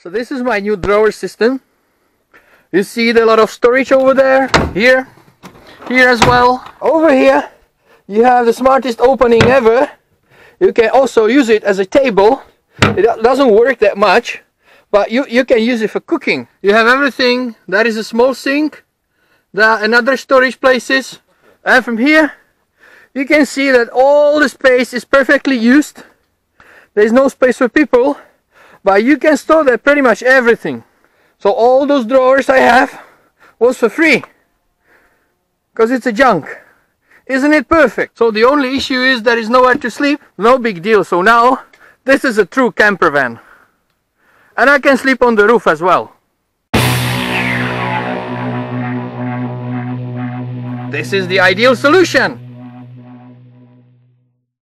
So this is my new drawer system. You see a lot of storage over there, here as well. Over here you have the smartest opening ever. You can also use it as a table. It doesn't work that much, but you can use it for cooking. You have everything. That is a small sink, another storage places, and from here you can see that all the space is perfectly used. There is no space for people, but you can store there pretty much everything. So all those drawers I have was for free, because it's a junk. Isn't it perfect? So the only issue is there is nowhere to sleep. No big deal. So now this is a true camper van, and I can sleep on the roof as well. This is the ideal solution.